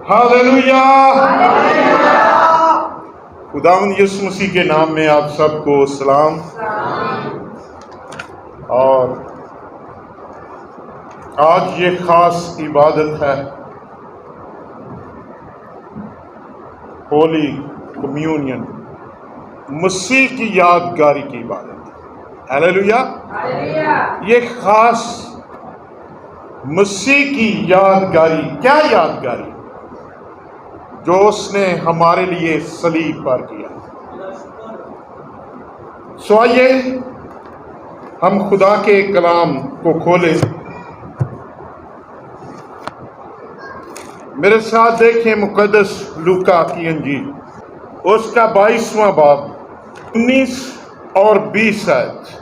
Hallelujah. خداوند یسوع مسیح کے نام میں آپ سب کو سلام۔ اور آج یہ خاص عبادت ہے، ہولی کمیونین، مسیح کی یادگاری کی عبادت۔ ہاللویا۔ یہ خاص مسیح کی یادگاری، کیا یادگاری؟ جو اس نے ہمارے لیے صلیب پر کیا۔ سو آئیے ہم خدا کے کلام کو کھولیں، میرے ساتھ دیکھیں مقدس لوکا کی انجیل، اس کا 22واں باب 19 اور 20 آیت۔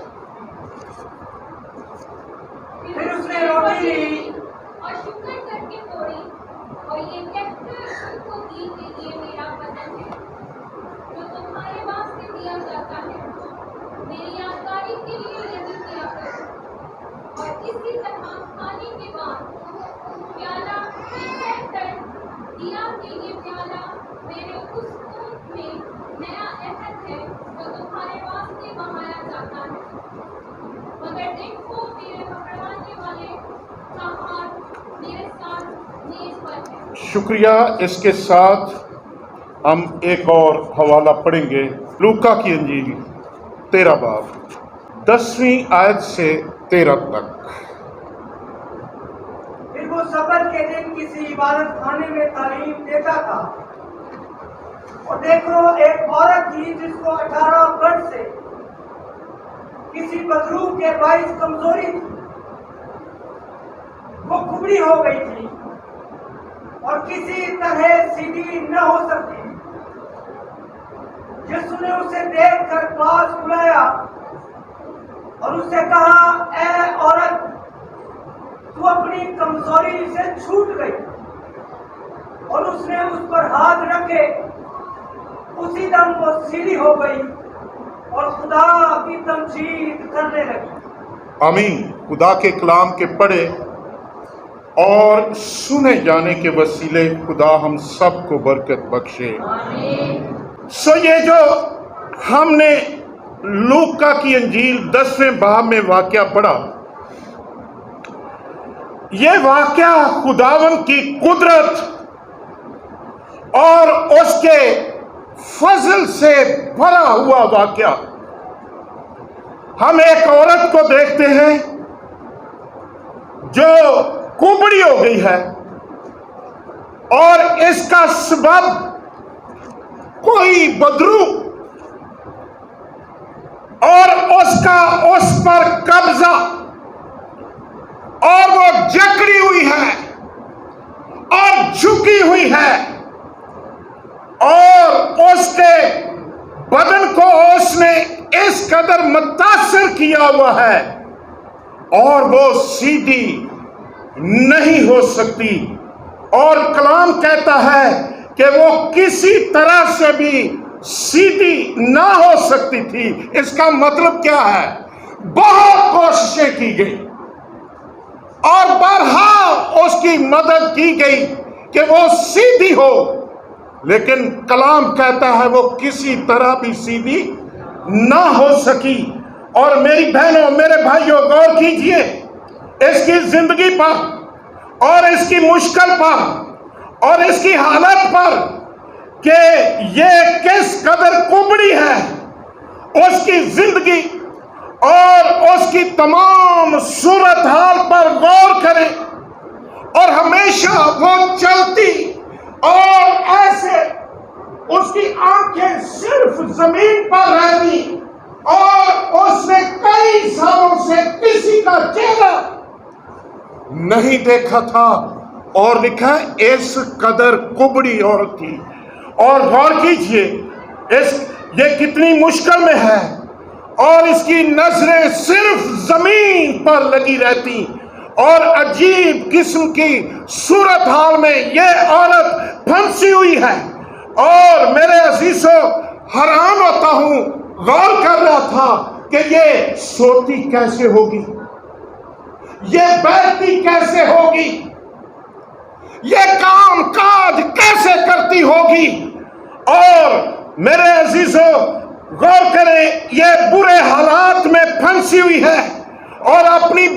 پھر اس نے روٹی لی اور شکر کر کے توڑی اور یہ کہہ کر ان کو دی کہ یہ میرا بدن ہے جو تمہارے واسطے دیا جاتا ہے، میری یادگاری کے لیے یہی کیا کرو۔ اور اسی طرح کھانے کے بعد پیالہ یہ کہہ کر دیا کہ یہ پیالہ میرے اس خون میں نیا عہد ہے جو تمہارے واسطے بہایا جاتا ہے، مگر دیکھو میرے پکڑوانے والے کا ہاتھ میرے ساتھ میز پر ہے۔ شکریہ۔ اس کے ساتھ ہم ایک اور حوالہ پڑھیں گے، لوکا کی انجیل 13 باب 10ویں آیت سے 13 تک۔ پھر وہ سبت کے دن کسی عبادت خانے میں تعلیم دیتا تھا، اور دیکھو ایک عورت تھی جس کو 18 برس سے کسی بدروح کے باعث کمزوری تھی، وہ کبڑی ہو گئی تھی اور کسی طرح سیدھی نہ ہو سکتی۔ یسوع نے اسے دیکھ کر پاس بلایا اور اس سے کہا، اے عورت، تو اپنی کمزوری سے چھوٹ گئی۔ اور اس نے اس پر ہاتھ رکھے، اسی دم وہ سیدھی ہو گئی اور خدا کی تمجید کرنے لگی۔ آمین۔ خدا کے کلام کے پڑھے اور سنے جانے کے وسیلے خدا ہم سب کو برکت بخشے۔ سو یہ جو ہم نے لوکا کی انجیل 10ویں باب میں واقعہ پڑھا، یہ واقعہ خداوند کی قدرت اور اس کے فضل سے بھرا ہوا واقعہ۔ ہم ایک عورت کو دیکھتے ہیں جو کبڑی ہو گئی ہے، اور اس کا سبب کوئی بدرو اور اس کا اس پر قبضہ، اور وہ جکڑی ہوئی ہے اور جھکی ہوئی ہے، اور اس کے بدن کو اس نے اس قدر متاثر کیا ہوا ہے، اور وہ سیدھی نہیں ہو سکتی۔ اور کلام کہتا ہے کہ وہ کسی طرح سے بھی سیدھی نہ ہو سکتی تھی۔ اس کا مطلب کیا ہے؟ بہت کوششیں کی گئی اور بہرحال اس کی مدد کی گئی کہ وہ سیدھی ہو، لیکن کلام کہتا ہے وہ کسی طرح بھی سیدھی نہ ہو سکی۔ اور میری بہنوں، میرے بھائیوں، غور کیجئے اس کی زندگی پر اور اس کی مشکل پر اور اس کی حالت پر کہ یہ کس قدر کبڑی ہے۔ اس کی زندگی اور اس کی تمام صورتحال پر غور کریں، اور ہمیشہ وہ چلتی اور ایسے اس کی آنکھیں صرف زمین پر رہتی، اور اس نے کئی سالوں سے کسی کا چہرہ نہیں دیکھا تھا، اور لکھا ہے اس قدر کبڑی عورت تھی۔ اور غور کیجئے یہ کتنی مشکل میں ہے، اور اس کی نظریں صرف زمین پر لگی رہتی، اور عجیب قسم کی صورتحال میں یہ عورت پھنسی ہوئی ہے۔ اور میرے عزیزو، حیران ہوتا ہوں، غور کر رہا تھا کہ یہ سوتی کیسے ہوگی، یہ بیٹھتی کیسے ہوگی، یہ کام کاج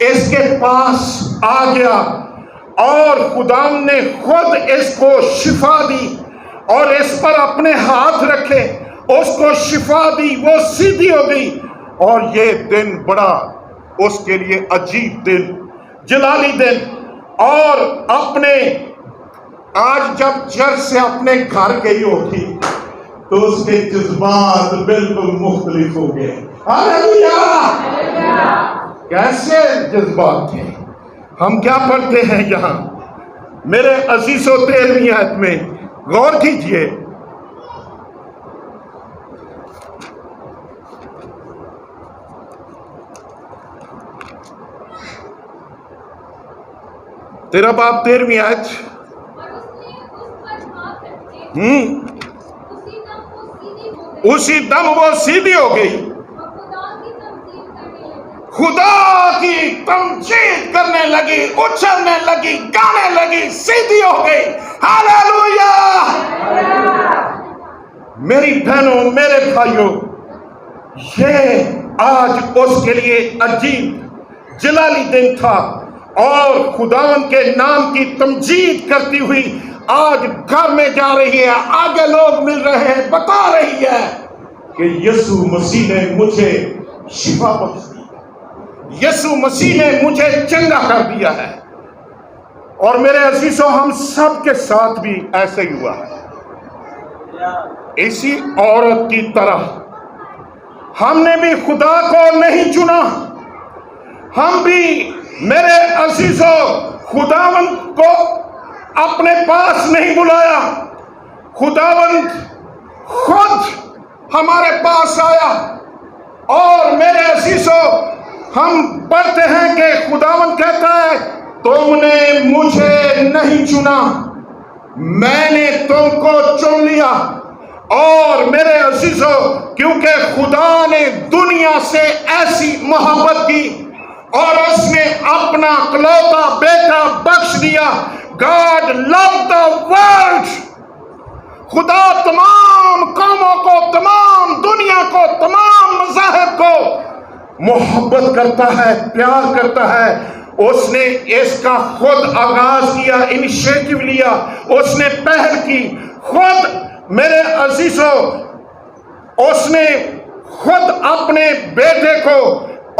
اس کے پاس آ گیا اور خدا نے خود اس کو شفا دی اور اس پر اپنے ہاتھ رکھے، اس کو شفا دی، وہ سیدھی ہو گئی۔ اور یہ دن بڑا اس کے لیے عجیب دن، جلالی دن۔ اور اپنے آج جب چرچ سے اپنے گھر گئی ہوگی تو اس کے جذبات بالکل مختلف ہو گئے۔ ہاللیلویہ! کیسے جذبات تھے؟ ہم کیا پڑھتے ہیں یہاں میرے عزیزو 13ویں آیت میں؟ غور کیجئے، تیرا باپ 13ویں آیت۔ اور اس نے اس پر ہاتھ رکھے، اسی دم وہ سیدھی ہو گئی اسی دم وہ سیدھی ہو گئی، اور خدا کی تمجید کرنے لگی۔ خدا کی تمجید کرنے لگی، اچھلنے لگی، گانے لگی، سیدھی ہو گئی۔ ہاللیلویہ! میری بہنوں، میرے بھائیوں، یہ آج اس کے لیے عجیب جلالی دن تھا، اور خداوند کے نام کی تمجید کرتی ہوئی آج گھر میں جا رہی ہے، آگے لوگ مل رہے ہیں، بتا رہی ہے کہ یسوع مسیح نے مجھے شفا بخش دی، یسوع مسیح نے مجھے چنگا کر دیا ہے۔ اور میرے عزیزوں، ہم سب کے ساتھ بھی ایسے ہی ہوا ہے۔ اسی عورت کی طرح ہم نے بھی خدا کو نہیں چنا، ہم بھی میرے عزیزوں خداوند کو اپنے پاس نہیں بلایا، خداوند خود ہمارے پاس آیا۔ اور میرے عزیزوں، ہم پڑھتے ہیں کہ خداوند کہتا ہے تم نے مجھے نہیں چنا، میں نے تم کو چن لیا۔ اور میرے عزیزوں، کیونکہ خدا نے دنیا سے ایسی محبت کی اور اس نے اپنا اکلوتا بیٹا بخش دیا۔ God loved the world۔ خدا تمام قوموں کو، تمام دنیا کو، تمام مذاہب کو محبت کرتا ہے، پیار کرتا ہے۔ اس نے اس کا خود آغاز کیا، انیشیٹو لیا، اس نے پہل کی خود۔ میرے عزیزوں، اس نے خود اپنے بیٹے کو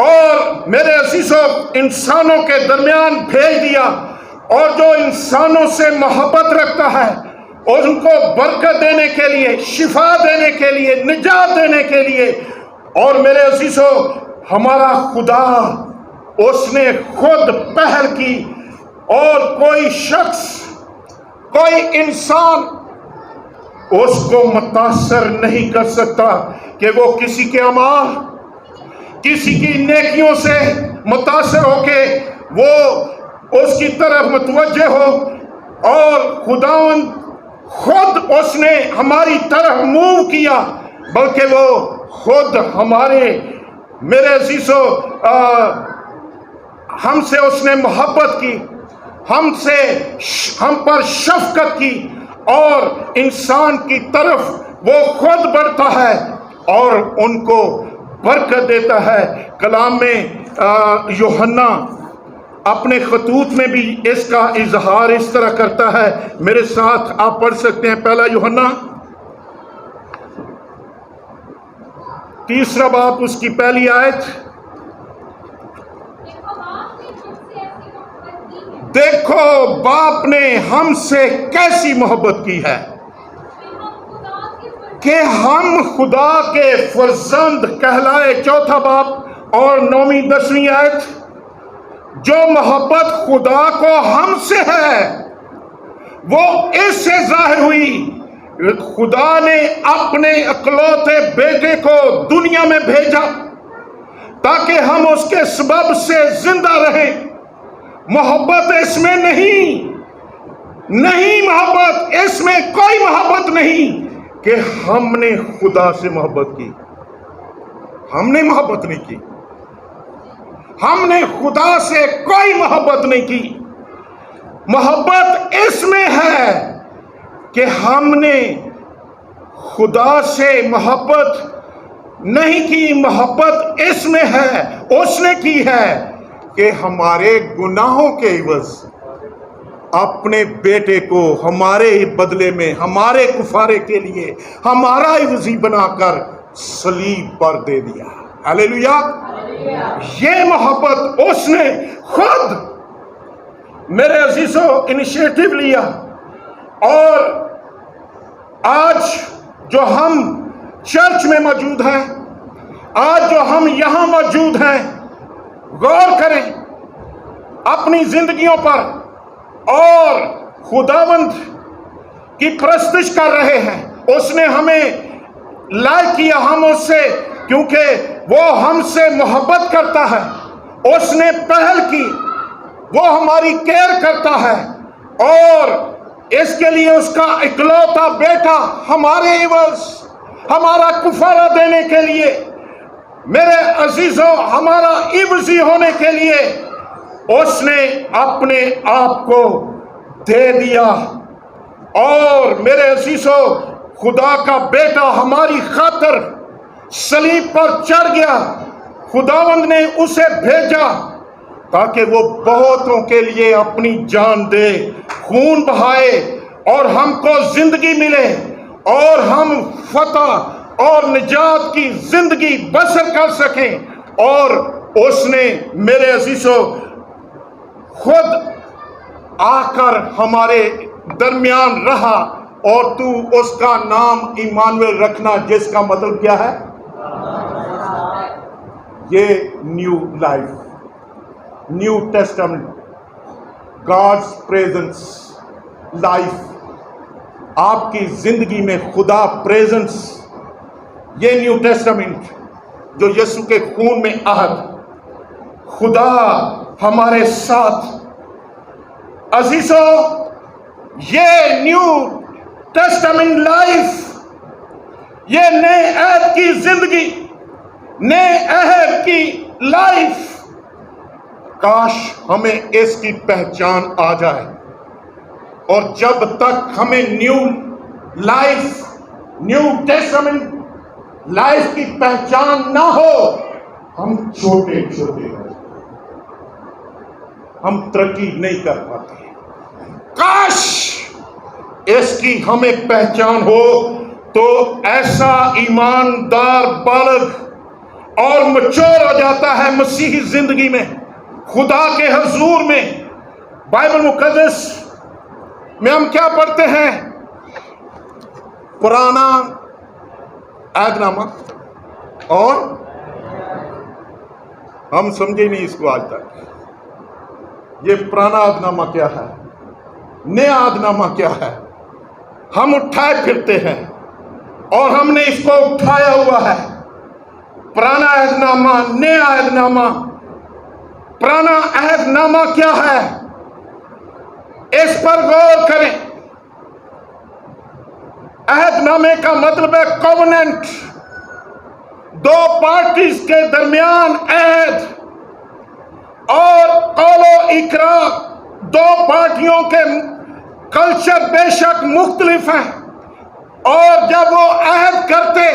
اور میرے عزیزوں انسانوں کے درمیان بھیج دیا، اور جو انسانوں سے محبت رکھتا ہے اور ان کو برکت دینے کے لیے، شفا دینے کے لیے، نجات دینے کے لیے۔ اور میرے عزیزوں، ہمارا خدا اس نے خود پہل کی، اور کوئی شخص، کوئی انسان اس کو متاثر نہیں کر سکتا کہ وہ کسی کے اعمال، کسی کی نیکیوں سے متاثر ہو کے وہ اس کی طرف متوجہ ہو۔ اور خداوند خود اس نے ہماری طرف موو کیا، بلکہ وہ خود ہمارے، میرے عزیزوں، ہم سے اس نے محبت کی، ہم پر شفقت کی، اور انسان کی طرف وہ خود بڑھتا ہے اور ان کو برکت دیتا ہے۔ کلام میں یوحنا اپنے خطوط میں بھی اس کا اظہار اس طرح کرتا ہے۔ میرے ساتھ آپ پڑھ سکتے ہیں، پہلا یوحنا 3 باب، اس کی پہلی آیت۔ دیکھو باپ نے ہم سے کیسی محبت کی ہے کہ ہم خدا کے فرزند کہلائے۔ 4 باب اور 9ویں 10ویں آیت۔ جو محبت خدا کو ہم سے ہے وہ اس سے ظاہر ہوئی، خدا نے اپنے اکلوتے بیٹے کو دنیا میں بھیجا تاکہ ہم اس کے سبب سے زندہ رہیں۔ محبت اس میں نہیں محبت اس میں کوئی محبت نہیں کہ ہم نے خدا سے محبت کی۔ ہم نے محبت نہیں کی، ہم نے خدا سے کوئی محبت نہیں کی۔ محبت اس میں ہے کہ ہم نے خدا سے محبت نہیں کی، محبت اس میں ہے، اس نے کی ہے۔ کہ ہمارے گناہوں کے عوض اپنے بیٹے کو ہمارے بدلے میں، ہمارے کفارے کے لیے ہمارا عوضی بنا کر صلیب پر دے دیا۔ ہلیلویا! یہ محبت اس نے خود میرے عزیزوں انیشیٹو لیا، اور آج جو ہم چرچ میں موجود ہیں، آج جو ہم یہاں موجود ہیں، غور کریں اپنی زندگیوں پر اور خداوند کی پرستش کر رہے ہیں۔ اس نے ہمیں لائق کیا، ہم اس سے، کیونکہ وہ ہم سے محبت کرتا ہے، اس نے پہل کی، وہ ہماری کیئر کرتا ہے، اور اس کے لیے اس کا اکلوتا بیٹا ہمارے عوض، ہمارا کفارہ دینے کے لیے، میرے عزیزوں ہمارا عوضی ہونے کے لیے اس نے اپنے آپ کو دے دیا۔ اور میرے عزیزوں خدا کا بیٹا ہماری خاطر صلیب پر چڑھ گیا، خداوند نے اسے بھیجا تاکہ وہ بہتوں کے لیے اپنی جان دے، خون بہائے، اور ہم کو زندگی ملے، اور ہم فتح اور نجات کی زندگی بسر کر سکیں۔ اور اس نے میرے عزیزوں خود آ کر ہمارے درمیان رہا، اور تو اس کا نام ایمانویل رکھنا، جس کا مطلب کیا ہے؟ یہ new life, new testament, God's presence life, آپ کی زندگی میں خدا پریزنس، یہ نیو ٹیسٹمنٹ جو یسوع کے خون میں عہد، خدا ہمارے ساتھ۔ عزیزوں یہ نیو ٹیسٹمنٹ لائف، یہ نئے عہد کی زندگی، نئے عہد کی لائف، کاش ہمیں اس کی پہچان آ جائے۔ اور جب تک ہمیں new life, new testament life کی پہچان نہ ہو، ہم چھوٹے چھوٹے ہیں، ہم ترقی نہیں کر پاتے۔ کاش اس کی ہمیں پہچان ہو تو ایسا ایماندار بالغ اور مچور ہو جاتا ہے مسیحی زندگی میں، خدا کے حضور میں۔ بائبل مقدس میں ہم کیا پڑھتے ہیں؟ پرانا عہد نامہ، اور ہم سمجھے نہیں اس کو آج تک۔ یہ پرانا عہد نامہ کیا ہے، نیا عہد نامہ کیا ہے، ہم اٹھائے پھرتے ہیں، اور ہم نے اس کو اٹھایا ہوا ہے۔ پرانا عہد نامہ، نیا عہد نامہ۔ پرانا عہد نامہ کیا ہے، اس پر غور کریں۔ عہد نامے کا مطلب ہے کووننٹ، دو پارٹیز کے درمیان عہد، اور قول و اقرار، دو پارٹیوں کے کلچر بے شک مختلف ہیں، اور جب وہ عہد کرتے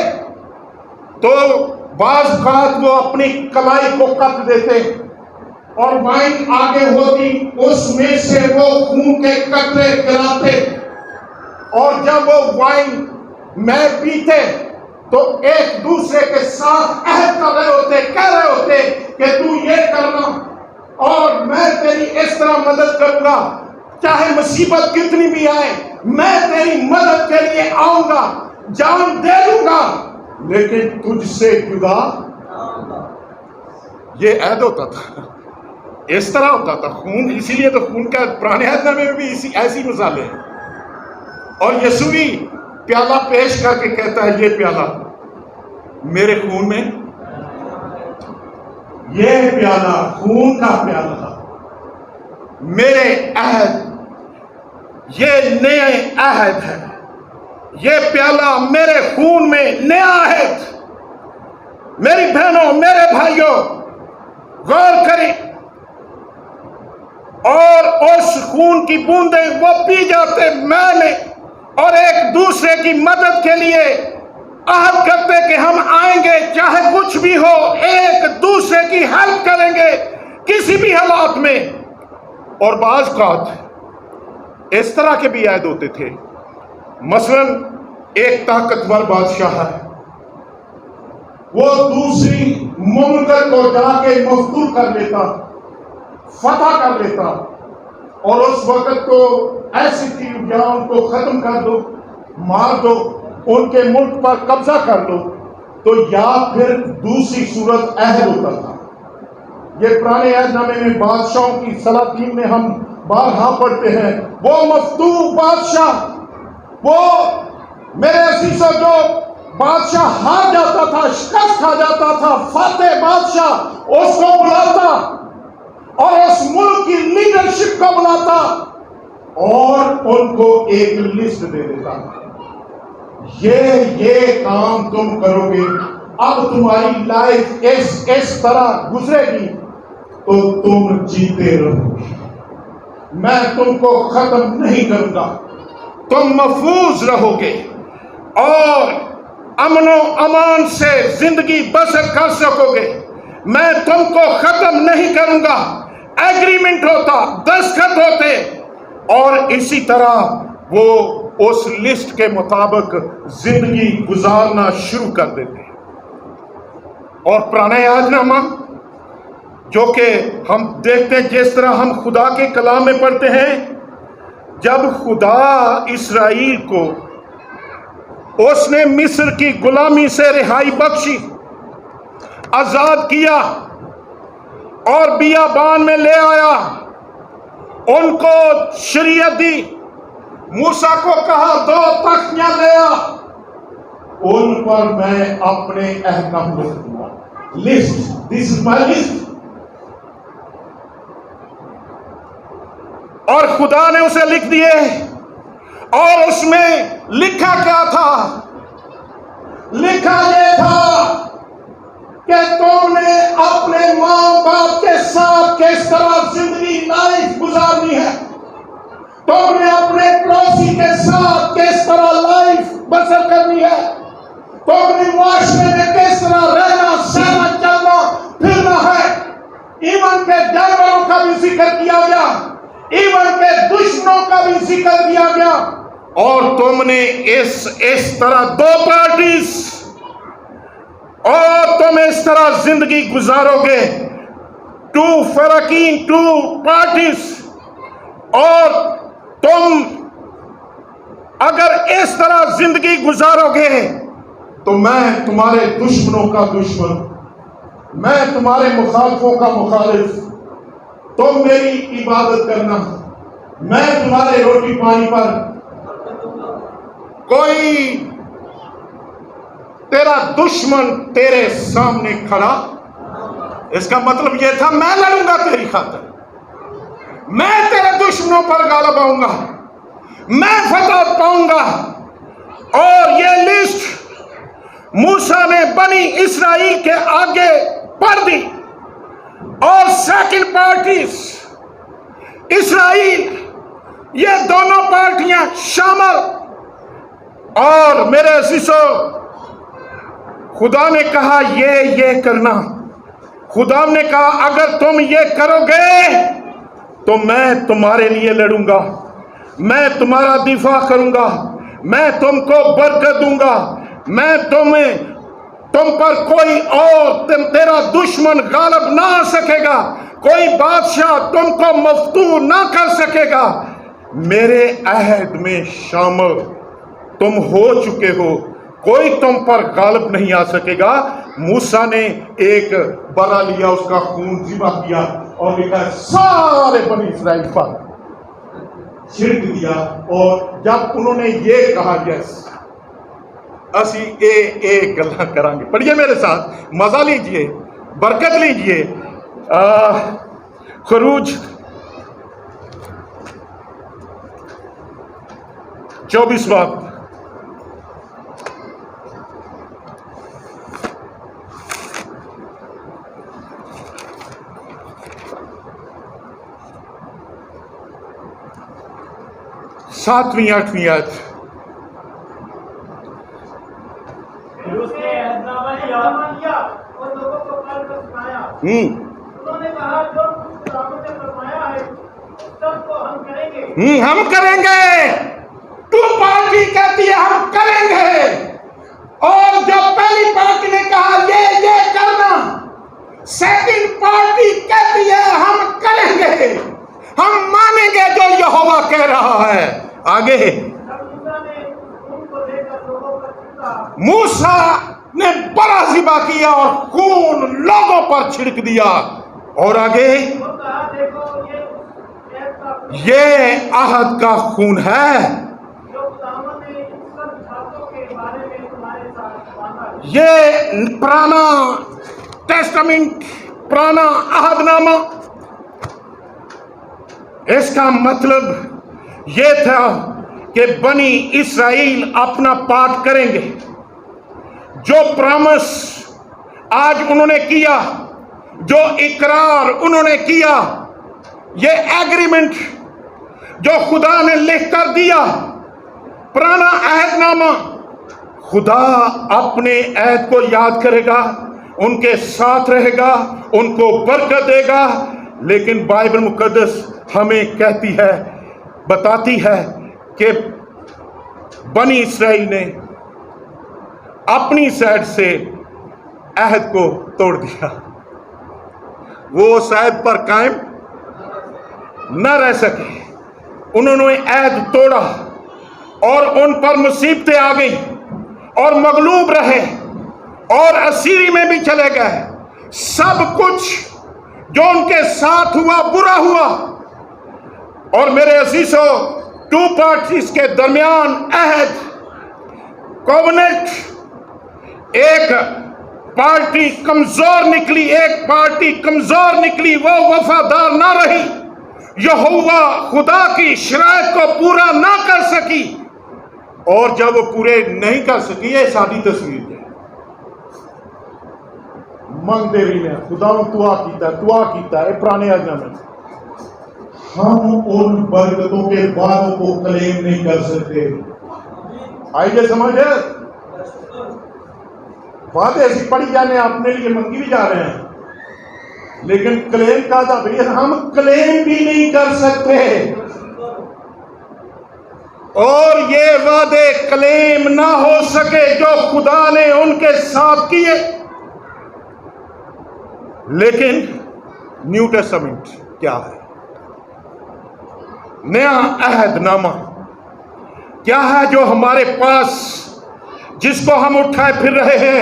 تو بعض اوقات وہ اپنی کلائی کو کٹ دیتے، اور وائن آگے ہوتی، اس میں سے وہ خون کے قطرے گراتے، اور جب وہ وائن میں پیتے تو ایک دوسرے کے ساتھ عہد کر رہے ہوتے، کہہ رہے ہوتے کہ تو یہ کرنا اور میں تیری اس طرح مدد کروں گا، چاہے مصیبت کتنی بھی آئے میں تیری مدد کے لیے آؤں گا، جان دے دوں گا، لیکن تجھ سے جدا۔ یہ عہد ہوتا تھا، اس طرح ہوتا تھا خون۔ اسی لیے تو خون کا پرانے عہد نامے میں بھی ایسی مثالیں ہیں۔ اور یسوع بھی پیالہ پیش کر کے کہتا ہے، یہ پیالہ میرے خون میں، یہ پیالہ خون کا پیالہ میرے عہد، یہ نئے عہد ہے، یہ پیالہ میرے خون میں نیا عہد۔ میری بہنوں، میرے بھائیوں، غور کریں، اور اس خون کی بوندیں وہ پی جاتے میں نے، اور ایک دوسرے کی مدد کے لیے عہد کرتے کہ ہم آئیں گے، چاہے کچھ بھی ہو، ایک دوسرے کی ہیلپ کریں گے، کسی بھی حالات میں. اور بعض اوقات اس طرح کے بھی عائد ہوتے تھے. مثلا ایک طاقتور بادشاہ ہے، وہ دوسری مملکت کو جا کے مفتول کر لیتا، فتح کر لیتا، اور اس وقت تو ایسی تھی یا ان کو ختم کر دو، مار دو، ان کے ملک پر قبضہ کر دو، تو یا پھر دوسری صورت عہد ہوتا تھا. یہ پرانے عہد نامے میں بادشاہوں کی سلاطین میں ہم بارہا پڑھتے ہیں. وہ مفتول بادشاہ، وہ میرے عزیزوں جو بادشاہ ہار جاتا تھا، شکست کھا جاتا تھا، فاتح بادشاہ اس کو بلاتا اور اس ملک کی لیڈرشپ کو بلاتا اور ان کو ایک لسٹ دے دیتا. یہ کام تم کرو گے، اب تمہاری لائف اس طرح گزرے گی تو تم جیتے رہو گے، میں تم کو ختم نہیں کروں گا، تم محفوظ رہو گے اور امن و امان سے زندگی بسر کر سکو گے، میں تم کو ختم نہیں کروں گا. ایگریمنٹ ہوتا، دستخط ہوتے، اور اسی طرح وہ اس لسٹ کے مطابق زندگی گزارنا شروع کر دیتے. اور پرانا عہد نامہ جو کہ ہم دیکھتے ہیں، جس طرح ہم خدا کے کلام میں پڑھتے ہیں، جب خدا اسرائیل کو اس نے مصر کی غلامی سے رہائی بخشی، آزاد کیا اور بیابان میں لے آیا، ان کو شریعت دی، موسیٰ کو کہا 2 تختیاں لے آ، ان پر میں اپنے احکام لکھوں گا. لسٹ، دس از مائی لسٹ. اور خدا نے اسے لکھ دیے، اور اس میں لکھا کیا تھا؟ لکھا یہ تھا کہ تم نے اپنے ماں باپ کے ساتھ کس طرح زندگی لائف گزارنی ہے، تم نے اپنے پڑوسی کے ساتھ کس طرح لائف بسر کرنی ہے، تم نے معاشرے میں کس طرح رہنا سہنا چلنا پھرنا ہے. ایون کے جانوروں کا بھی ذکر کیا گیا، ایون کے دشمنوں کا بھی ذکر کیا گیا. اور تم نے اس طرح 2 پارٹیز، اور تم اس طرح زندگی گزارو گے، 2 فریقین، 2 پارٹیز. اور تم اگر اس طرح زندگی گزارو گے تو میں تمہارے دشمنوں کا دشمن، میں تمہارے مخالفوں کا مخالف. تم میری عبادت کرنا، میں تمہارے روٹی پانی پر، کوئی تیرا دشمن تیرے سامنے کھڑا. اس کا مطلب یہ تھا میں لڑوں گا تیری خاطر، میں تیرے دشمنوں پر غالب آؤں گا، میں فتح پاؤں گا. اور یہ لسٹ موسیٰ نے بنی اسرائیل کے آگے پڑھ دی. اور سیکنڈ پارٹیز اسرائیل، یہ دونوں پارٹیاں شامل. اور میرے عزیزو، خدا نے کہا یہ کرنا. خدا نے کہا اگر تم یہ کرو گے تو میں تمہارے لیے لڑوں گا، میں تمہارا دفاع کروں گا، میں تم کو برکت دوں گا، میں تم پر کوئی اور تیرا دشمن غالب نہ آ سکے گا، کوئی بادشاہ تم کو مفتون نہ کر سکے گا. میرے عہد میں شامل تم ہو چکے ہو، کوئی تم پر غالب نہیں آ سکے گا. موسیٰ نے ایک برا لیا، اس کا خون ذبح کیا اور لکھا سارے بنی اسرائیل پر چھڑک دیا. اور جب انہوں نے یہ کہا یس اسی ایک گلا کریں گے، پڑھیے میرے ساتھ، مزہ لیجئے، برکت لیجئے. خروج 24 باب. ساتویں 8ویں آیت. اس نے اہدنامہ لیا اور لوگوں کو پڑھ کر سنایا. انہوں نے کہا جو کچھ خداوند نے فرمایا ہے سب کو ہم کریں گے. ہم کریں گے. تو پارٹی کہتی ہے ہم کریں گے، اور جو پہلی پارٹی نے کہا یہ کرنا، سیکنڈ پارٹی کہتی ہے ہم کریں گے، ہم مانیں گے جو یہوہ کہہ رہا ہے. آگے موسیٰ نے بڑا ذبح کیا اور خون لوگوں پر چھڑک دیا. اور آگے یہ عہد کا خون ہے، یہ پرانا ٹیسٹمنٹ، پرانا عہد نامہ. اس کا مطلب یہ تھا کہ بنی اسرائیل اپنا پارٹ کریں گے. جو پرامس آج انہوں نے کیا، جو اقرار انہوں نے کیا، یہ ایگریمنٹ جو خدا نے لکھ کر دیا، پرانا عہد نامہ، خدا اپنے عہد کو یاد کرے گا، ان کے ساتھ رہے گا، ان کو برکت دے گا. لیکن بائبل مقدس ہمیں کہتی ہے، بتاتی ہے کہ بنی اسرائیل نے اپنی سائڈ سے عہد کو توڑ دیا. وہ اس عہد پر قائم نہ رہ سکے، انہوں نے عہد توڑا اور ان پر مصیبتیں آ گئی اور مغلوب رہے اور اسیری میں بھی چلے گئے. سب کچھ جو ان کے ساتھ ہوا برا ہوا. اور میرے عزیزو، ٹو پارٹیز کے درمیان عہد، کووننٹ، ایک پارٹی کمزور نکلی، ایک پارٹی کمزور نکلی، وہ وفادار نہ رہی، یہوہ خدا کی شرائط کو پورا نہ کر سکی. اور جب وہ پورے نہیں کر سکی، یہ سادی تصویر ہے، منگتے رہی ہیں خدا دعا کیتا ہے پرانے عہد میں. ہم ان برکتوں کے وعدوں کو کلیم نہیں کر سکتے. آئیے سمجھے، وعدے ایسی پڑھی جانے اپنے لیے منگی بھی جا رہے ہیں، لیکن کلیم کا تھا بھئی ہم کلیم بھی نہیں کر سکتے. اور یہ وعدے کلیم نہ ہو سکے جو خدا نے ان کے ساتھ کیے. لیکن نیو ٹیسٹمنٹ کیا ہے؟ نیا عہد نامہ کیا ہے جو ہمارے پاس، جس کو ہم اٹھائے پھر رہے ہیں؟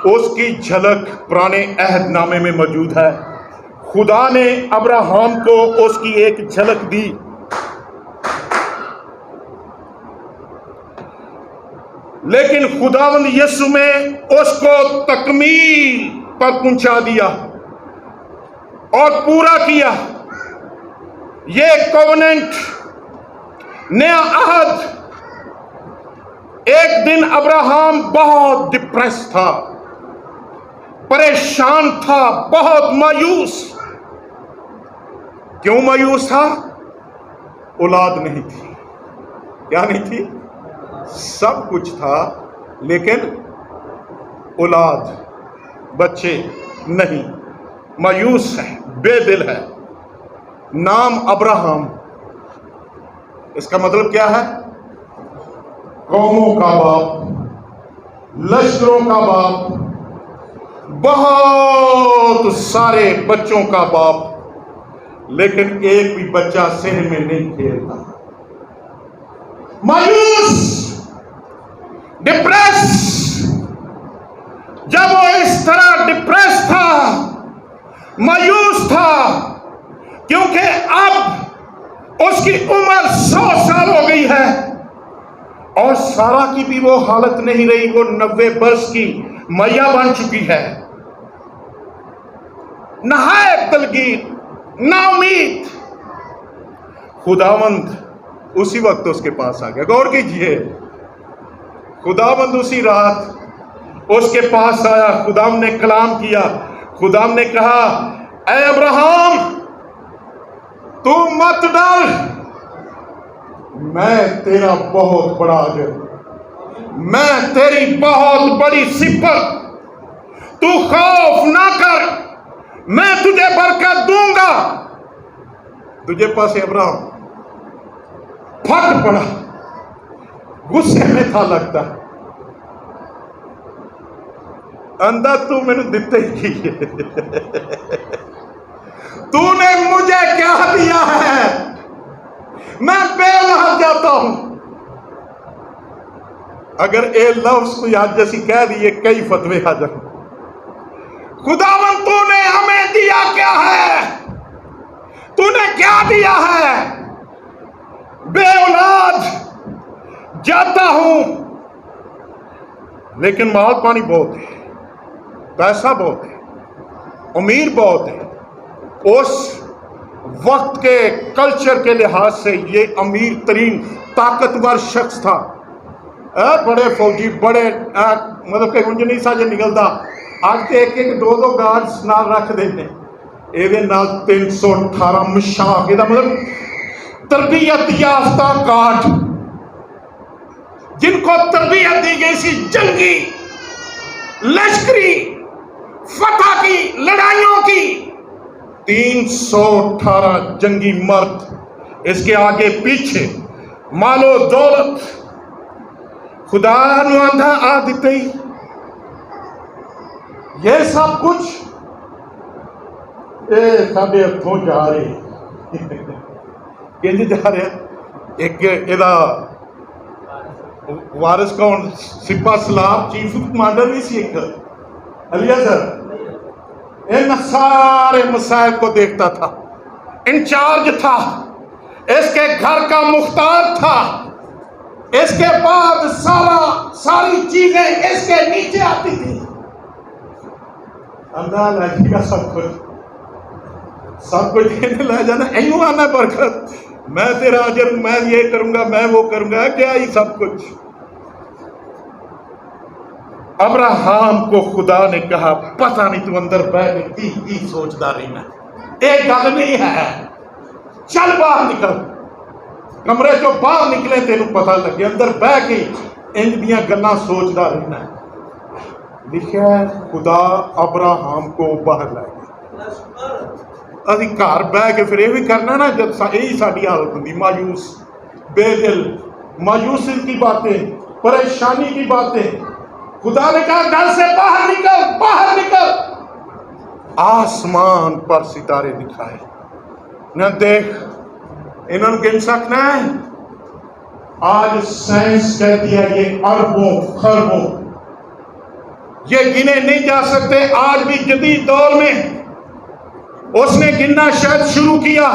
اس کی جھلک پرانے عہد نامے میں موجود ہے. خدا نے ابراہیم کو اس کی ایک جھلک دی. لیکن خداوند یسوع میں اس کو تکمیل پر پہنچا دیا اور پورا کیا. یہ کووننٹ، نیا عہد. ایک دن ابراہیم بہت ڈپریس تھا، پریشان تھا، بہت مایوس. کیوں مایوس تھا؟ اولاد نہیں تھی. کیا نہیں تھی؟ سب کچھ تھا لیکن اولاد، بچے نہیں. مایوس ہے، بے دل ہے. نام ابراہیم، اس کا مطلب کیا ہے؟ قوموں کا باپ، لشکروں کا باپ، بہت سارے بچوں کا باپ. لیکن ایک بھی بچہ صحن میں نہیں کھیلتا. مایوس، ڈپریس. جب وہ اس طرح ڈپریس تھا، مایوس تھا، کیونکہ اب اس کی عمر 100 سال ہو گئی ہے اور سارا کی بھی وہ حالت نہیں رہی. وہ 90 برس کی میاں بن چکی ہے، نہایت دلگیر، نا امید. خداوند اسی وقت اس کے پاس آ گیا. غور کیجئے، خداوند اسی رات اس کے پاس آیا. خداوند نے کلام کیا. خداوند نے کہا، اے ابراہیم تو مت ڈر، میں تیرا بہت بڑا اجر، میں تیری بہت بڑی صفت. تو خوف نہ کر، میں تجھے برکت دوں گا. تجھے پاس ابراہیم پھٹ پڑا, غصے میں تھا لگتا, اندر تو میں نے دیتے ہی کی تو نے مجھے کیا دیا ہے, میں بے اولاد جاتا ہوں. اگر اے لفظ کوئی آج جیسی کہہ دیے کئی فتوے آ جائیں. خداوند تو نے ہمیں دیا کیا ہے, تو نے کیا دیا ہے, بے اولاد جاتا ہوں. لیکن مال پانی بہت ہے, پیسہ بہت ہے, امیر بہت ہے. اس وقت کے کلچر کے لحاظ سے یہ امیر ترین طاقتور شخص تھا. بڑے فوجی, بڑے مطلب کہ انج نہیں ساجے نکلتا. آج تے ایک ایک دو دو گارڈز نال رکھ دینے, یہ نال 318 مشاق, یہ مطلب تربیت یافتہ گارڈ جن کو تربیت دی گئی سی جنگی, لشکری, فتح کی, لڑائیوں کی. 318 جنگی مرد, اس کے آگے پیچھے مال و دولت. خدا نو آندھا آ دیتے ہی یہ سب کچھ اے ساڈے ہتھوں جا رہے کہ جا رہے. ایک ایدا وارث کون, سپاہ سلار چیف کمانڈر نہیں سی ایک علی اظہر, ان سارے مسائل کو دیکھتا تھا, انچارج تھا, اس کے گھر کا مختار تھا. اس کے بعد ساری چیزیں اس کے نیچے آتی تھی. انداز لگے گا سب کچھ دینے لے جانا, ایوں آنا برکت, میں تیرا اجر ہوں, میں یہ کروں گا, میں وہ کروں گا, کیا ہی سب کچھ. ابراہیم کو خدا نے کہا پتہ نہیں تو اندر بیٹھ کے کی سوچتا رہنا, ایک گل نہیں ہے, چل باہر نکل. کمرے چو باہر نکلے تینوں پتہ لگے, اندر بہ کے انج دیاں گلاں سوچتا رہنا ہے. لکھا ہے خدا ابراہیم کو باہر لے گیا. ابھی گھر بہ کے پھر یہ بھی کرنا نا, جب یہی ساری حالت ہوتی, مایوس, بے دل, مایوسی کی باتیں, پریشانی کی باتیں. خدا نے کہا گھر سے باہر نکل, باہر نکل. آسمان پر ستارے دکھائے, نہ دیکھ انہوں نے گن سکنا ہے. آج سائنس کہتی ہے یہ اربوں خربوں, یہ گنے نہیں جا سکتے. آج بھی جدید دور میں اس نے گننا شاید شروع کیا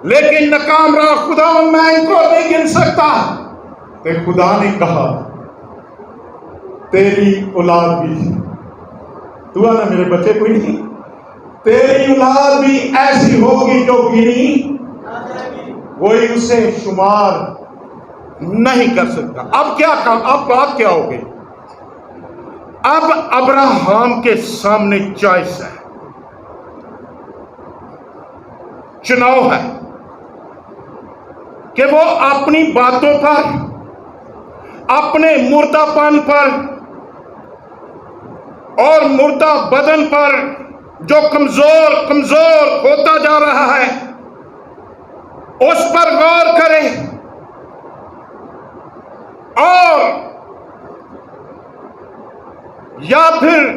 لیکن ناکام رہا. خدا میں ان کو نہیں گن سکتا. تو خدا نے کہا تیری اولاد بھی, تو نا میرے بچے کوئی نہیں, تیری اولاد بھی ایسی ہوگی جو گنی کوئی اسے شمار نہیں کر سکتا. اب کیا کام, اب بات کیا ہوگی؟ اب ابراہیم کے سامنے چوائس ہے, چناؤ ہے کہ وہ اپنی باتوں پر, اپنے مردہ پن پر اور مردہ بدن پر جو کمزور ہوتا جا رہا ہے اس پر غور کرے, اور یا پھر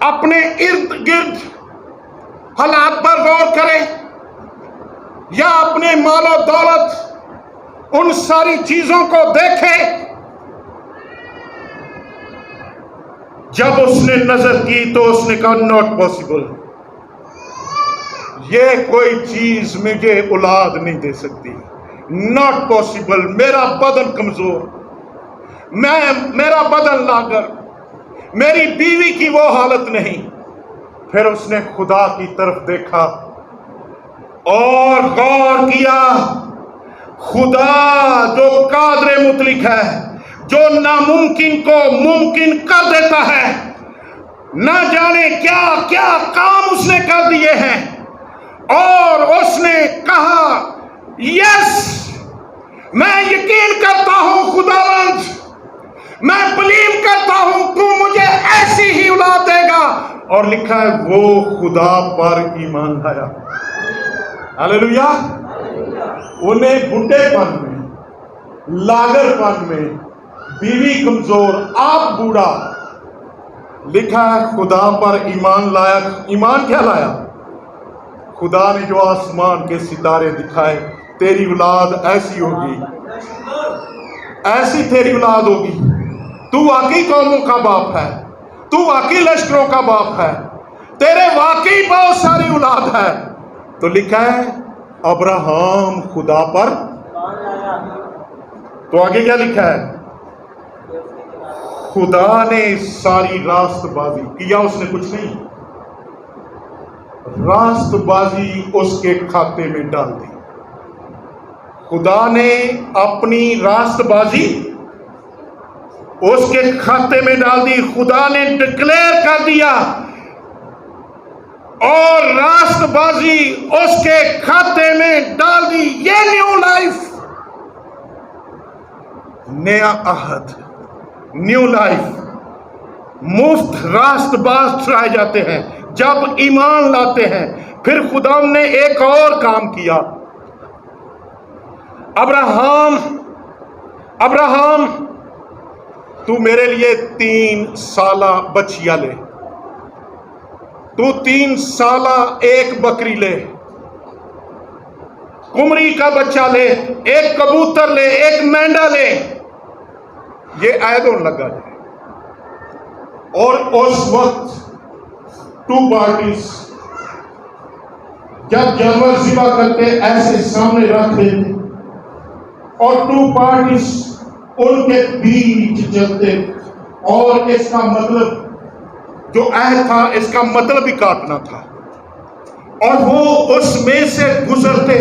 اپنے ارد گرد حالات پر غور کرے, یا اپنے مال و دولت, ان ساری چیزوں کو دیکھے. جب اس نے نظر کی تو اس نے کہا ناٹ پاسبل, یہ کوئی چیز مجھے اولاد نہیں دے سکتی, ناٹ پاسبل. میرا بدن کمزور, میرا بدن لاغر, میری بیوی کی وہ حالت نہیں. پھر اس نے خدا کی طرف دیکھا اور غور کیا. خدا جو قادر مطلق ہے, جو ناممکن کو ممکن کر دیتا ہے, نہ جانے کیا کیا کام اس نے کر دیے ہیں. اور اس نے کہا یس, میں یقین کرتا ہوں خداوند, میں بلیو کرتا ہوں تو مجھے ایسی ہی اولاد دے گا. اور لکھا ہے وہ خدا پر ایمان لایا. ہاللیلویا. انہیں بڈھے پن میں، لاگر پن میں، بیوی کمزور، آپ بوڑھا، لکھا ہے خدا پر ایمان لایا. ایمان کیا لایا؟ خدا نے جو آسمان کے ستارے دکھائے، تیری اولاد ایسی ہوگی، ایسی تیری اولاد ہوگی، تو واقعی قوموں کا باپ ہے، تو واقعی لشکروں کا باپ ہے، تیرے واقعی بہت ساری اولاد ہے. تو لکھا ہے ابراہم خدا پر. تو آگے کیا لکھا ہے؟ خدا نے ساری راست بازی کیا، اس نے کچھ نہیں، راست بازی اس کے کھاتے میں ڈال دی. خدا نے اپنی راست بازی اس کے کھاتے میں ڈال دی. خدا نے ڈکلیئر کر دیا اور راست بازی اس کے کھاتے میں ڈال دی. یہ نیو لائف، نیا عہد، نیو لائف. مفت راست باز ٹرائے جاتے ہیں جب ایمان لاتے ہیں. پھر خدا نے ایک اور کام کیا. ابراہم تو میرے لیے 3 سالہ بچیا لے، تو 3 سالہ ایک بکری لے، کمری کا بچہ لے، ایک کبوتر لے، ایک مینڈا لے. یہ عہد ہونے لگا جائے. اور اس وقت 2 پارٹیز جب جانور ذبح کرتے ایسے سامنے رکھ دیتے اور 2 پارٹیز ان کے بیچ چلتے، اور اس کا مطلب جو عہد تھا اس کا مطلب ہی کاٹنا تھا. اور وہ اس میں سے گزرتے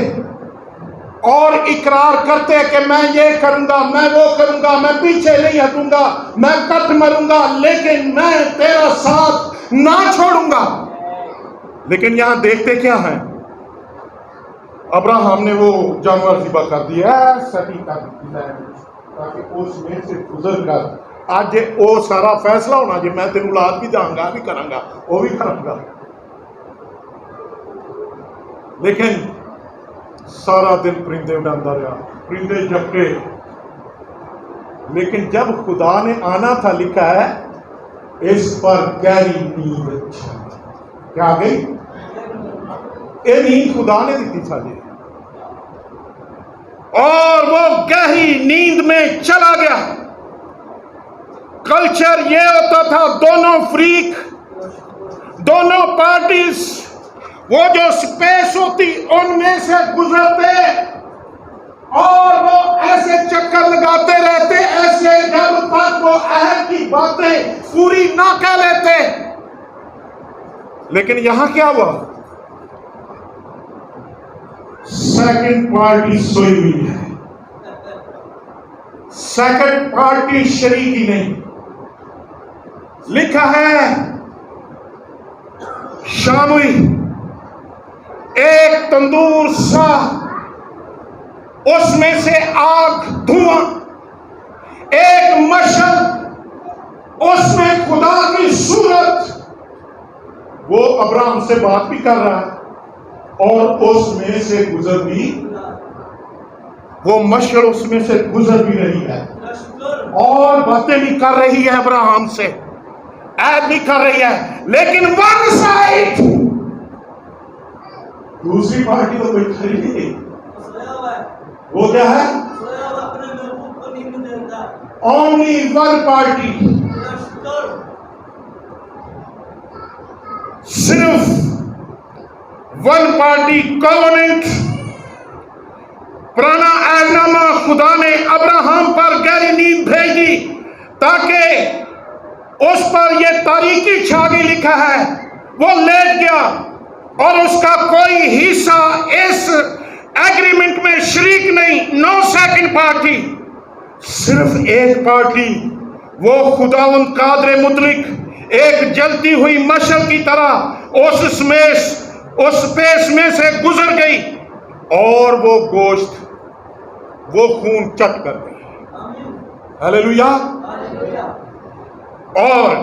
اور اقرار کرتے کہ میں یہ کروں گا، میں وہ کروں گا، میں پیچھے نہیں ہٹوں گا، میں کٹ مروں گا، لیکن میں تیرا ساتھ نہ چھوڑوں گا. لیکن یہاں دیکھتے کیا ہیں؟ ابراہم نے وہ جانور ذبح کر دیا، سٹی کر دیا تاکہ اس میں سے گزر کر آج وہ سارا فیصلہ ہونا جی میں تین اولاد بھی داں گا، بھی کروں گا، وہ بھی کروں گا. لیکن سارا دن پرندے اڑاتا رہا، پرندے جھپٹے. لیکن جب خدا نے آنا تھا، لکھا ہے اس پر گہری نیند. کیا آ گئی؟ یہ نیند خدا نے دی تھی ساجے، اور وہ گہری نیند میں چلا گیا. کلچر یہ ہوتا تھا، دونوں فریق، دونوں پارٹیز، وہ جو سپیس ہوتی ان میں سے گزرتے اور وہ ایسے چکر لگاتے رہتے ایسے جب تک وہ عہد کی باتیں پوری نہ کہہ لیتے. لیکن یہاں کیا ہوا؟ سیکنڈ پارٹی سوئی ہوئی ہے، سیکنڈ پارٹی شریک ہی نہیں. لکھا ہے شام ہوئی، ایک تندور سا، اس میں سے آگ، دھواں، ایک مشعل، اس میں خدا کی صورت. وہ ابراہم سے بات بھی کر رہا ہے اور اس میں سے گزر بھی، وہ مشعل اس میں سے گزر بھی رہی ہے اور باتیں بھی کر رہی ہے ابراہم سے، عہد بھی کر رہی ہے. لیکن ون سائڈ، دوسری پارٹی تو کوئی کھڑی نہیں. وہ کیا ہے؟ اونلی ون پارٹی، صرف ون پارٹی کووننٹ. پرانا عہد نامہ خدا نے ابراہم پر گہری نیند بھیج دی تاکہ اس پر یہ تاریکی چھا گئی. لکھا ہے وہ لیٹ گیا اور اس کا کوئی حصہ اس ایگریمنٹ میں شریک نہیں. نو سیکنڈ پارٹی، صرف ایک پارٹی، وہ خداوند قادر مطلق ایک جلتی ہوئی مشعل کی طرح اس پیس میں سے گزر گئی اور وہ گوشت، وہ خون چٹ کر گئی. ہاللیلویا. اور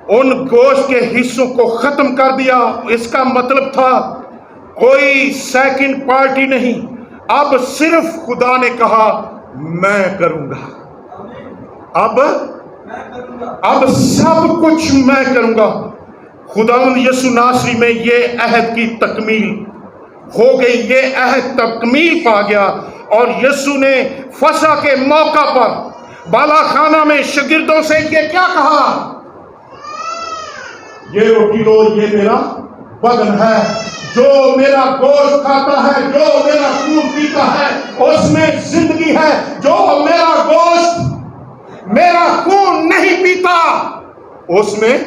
ان گوشت کے حصوں کو ختم کر دیا۔ اس کا مطلب تھا کوئی سیکنڈ پارٹی نہیں، اب صرف خدا نے کہا میں کروں گا، اب سب کچھ میں کروں گا۔ خداوند یسوع ناصری میں یہ عہد کی تکمیل ہو گئی، یہ عہد تکمیل پا گیا، اور یسوع نے فسح کے موقع پر بالا خانہ میں شاگردوں سے یہ کیا کہا؟ یہ روٹی لو، یہ میرا بدن ہے، جو میرا گوشت کھاتا ہے، جو میرا خون پیتا ہے، اس میں زندگی ہے۔ جو میرا گوشت میرا خون نہیں پیتا اس میں،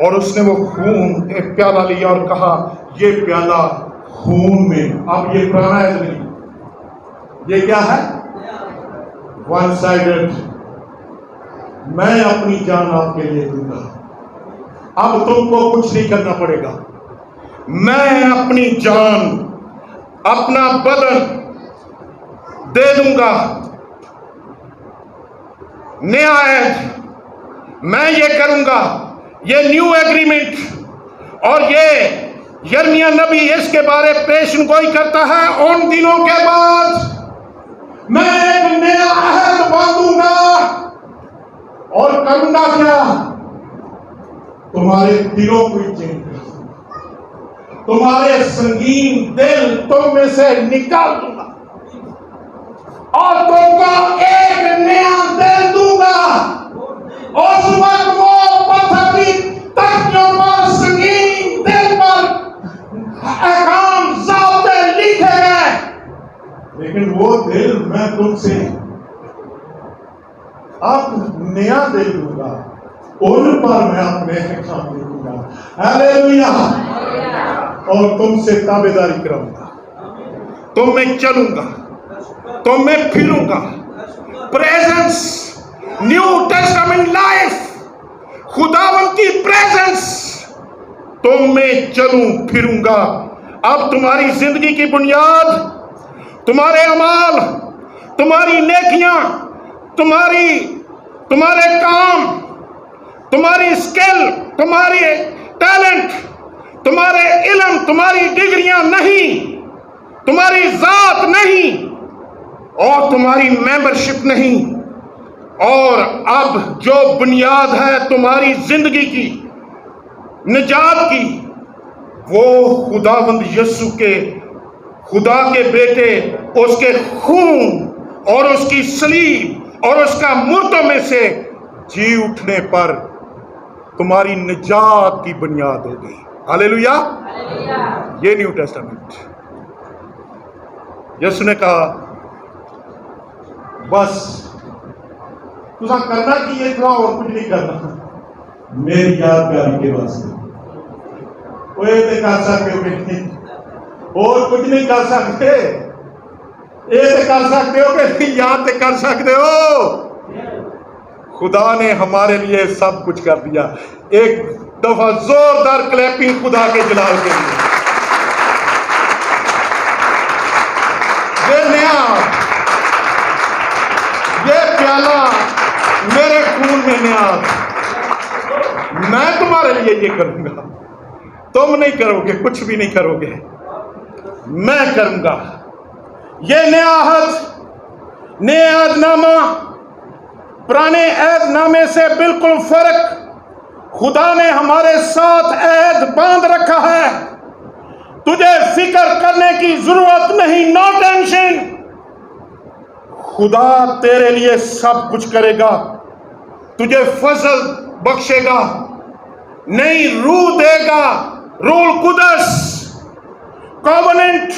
اور اس نے وہ خون ایک پیالہ لیا اور کہا یہ پیالہ خون میں، اب یہ پرانا ہے نہیں، یہ کیا ہے؟ ون سائیڈڈ، میں اپنی جان آپ کے لیے دوں گا، اب تم کو کچھ نہیں کرنا پڑے گا، میں اپنی جان، اپنا بدن دے دوں گا۔ نیا عہد میں یہ کروں گا، یہ نیو ایگریمنٹ، اور یہ یرمیہ نبی اس کے بارے پیشن گوئی کرتا ہے، ان دنوں کے بعد میں ایک نیا عہد باندھوں گا، اور کروں گا کیا؟ تمہارے دلوں کو چینج کر دوں گا، تمہارے سنگین دل تم میں سے نکال دوں گا، اور تم کو ایک نیا دل دوں گا۔ اس وقت وہ پتھر کی تختیوں پر، سنگین دل پر احکام ضابطے لکھے گئے، لیکن وہ دل میں تم سے اب نیا دل دوں گا، ان پر میں اپنے احکام لکھوں گا، ہاللیلویہ، اور تم سے تابعداری کروں گا، تم میں چلوں گا، تم میں پھروں گا۔ پریزنس، نیو ٹیسٹامنٹ لائف، خداوند کی پریزنس، تم میں چلوں پھروں گا۔ اب تمہاری زندگی کی بنیاد، تمہارے اعمال، تمہاری نیکیاں، تمہارے کام، تمہاری اسکل، تمہاری ٹیلنٹ، تمہارے علم، تمہاری ڈگریاں نہیں، تمہاری ذات نہیں، اور تمہاری ممبرشپ نہیں، اور اب جو بنیاد ہے تمہاری زندگی کی، نجات کی، وہ خداوند یسوع کے، خدا کے بیٹے، اس کے خون اور اس کی صلیب اور اس کا مردوں میں سے جی اٹھنے پر تمہاری نجات کی بنیاد ہو گئی۔ ہاللیلویہ، یہ نیو ٹیسٹامنٹ۔ یسوع نے کہا بس تسا کرنا کی یہ تھا، اور کچھ نہیں کرنا، میری یادگاری کے واسطے وہ یہ کر سکتے ہو کہ نہیں، اور کچھ نہیں کر سکتے، یہ کر سکتے ہو کہ نہیں، یاد کر سکتے ہو۔ خدا نے ہمارے لیے سب کچھ کر دیا۔ ایک دفعہ زوردار کلیپنگ خدا کے جلال کے لیے۔ یہ نیا، یہ پیالہ میرے خون میں نیا، میں تمہارے لیے یہ کروں گا، تم نہیں کرو گے، کچھ بھی نہیں کرو گے، میں کروں گا۔ یہ نیا عہد، نیا عہد نامہ پرانے عہد نامے سے بالکل فرق، خدا نے ہمارے ساتھ عہد باندھ رکھا ہے۔ تجھے فکر کرنے کی ضرورت نہیں، نو ٹینشن، خدا تیرے لیے سب کچھ کرے گا، تجھے فضل بخشے گا، نئی روح دے گا، روح القدس، کووننٹ،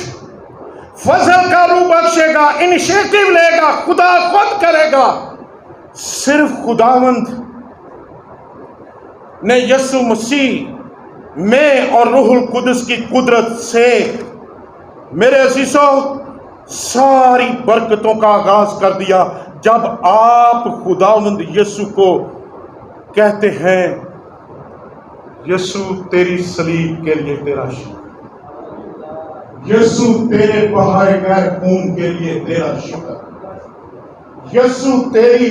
فضل کا روح بخشے گا، انیشیٹو لے گا، خدا خود کرے گا۔ صرف خداوند نے یسوع مسیح میں اور روح القدس کی قدرت سے میرے عزیزوں ساری برکتوں کا آغاز کر دیا۔ جب آپ خداوند یسوع کو کہتے ہیں یسوع تیری صلیب کے لیے تیرا شکر، یسوع تیرے بہائے گئے خون کے لیے تیرا شکر، یسوع تیری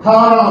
18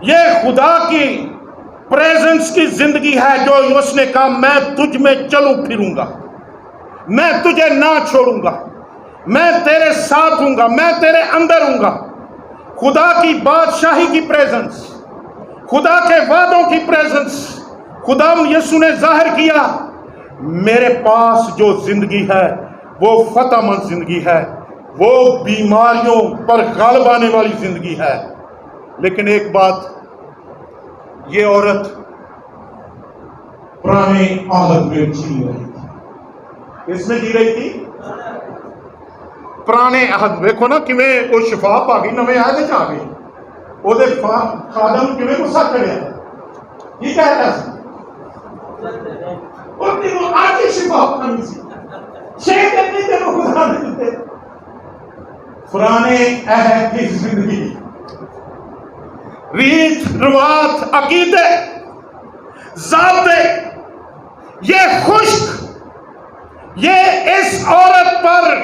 یہ خدا کی پریزنس کی زندگی ہے جو اس نے کہا میں تجھ میں چلوں پھروں گا، میں تجھے نہ چھوڑوں گا، میں تیرے ساتھ ہوں گا، میں تیرے اندر ہوں گا۔ خدا کی بادشاہی کی پریزنس، خدا کے وعدوں کی پریزنس خدا یسوع نے ظاہر کیا۔ میرے پاس جو زندگی ہے وہ فتح مند زندگی ہے، وہ بیماریوں پر غالب آنے والی زندگی ہے۔ لیکن ایک بات، یہ عورت پرانے عہد میں جی رہی تھی۔ اس میں جی رہی تھی پرانے عہد۔ دیکھو نا کیویں وہ شفا پا گئی، نویں عہد چ آ گئی۔ وہ خادم کیویں غصہ کریا، کی کہتا سی وہ تینوں آج ہی شفا پانی سی، 6 دن نہیں تینوں خدا نے دیتے۔ پرانے عہد کی زندگی، ریت رواج، عقیدے، ضابطے، یہ خشک، یہ اس عورت پر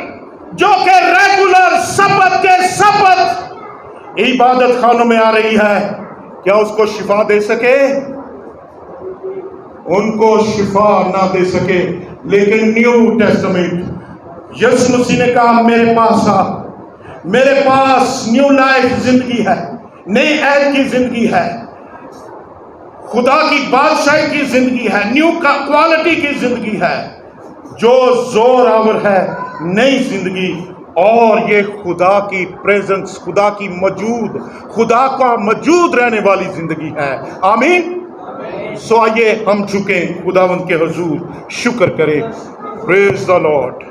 جو کہ ریگولر سبت کے سبت عبادت خانوں میں آ رہی ہے، کیا اس کو شفا دے سکے؟ ان کو شفا نہ دے سکے۔ لیکن نیو ٹیسٹمنٹ یسوع مسیح نے کہا میرے پاس آ، میرے پاس نیو لائف زندگی ہے، نئے عہد کی زندگی ہے، خدا کی بادشاہی کی زندگی ہے، نیو کا کوالٹی کی زندگی ہے، جو زور آور ہے، نئی زندگی۔ اور یہ خدا کی پریزنس، خدا کی موجود، خدا کا موجود رہنے والی زندگی ہے۔ آمین۔ سو آئیے ہم جھکیں خداوند کے حضور، شکر کریں۔ پریز دی لارڈ۔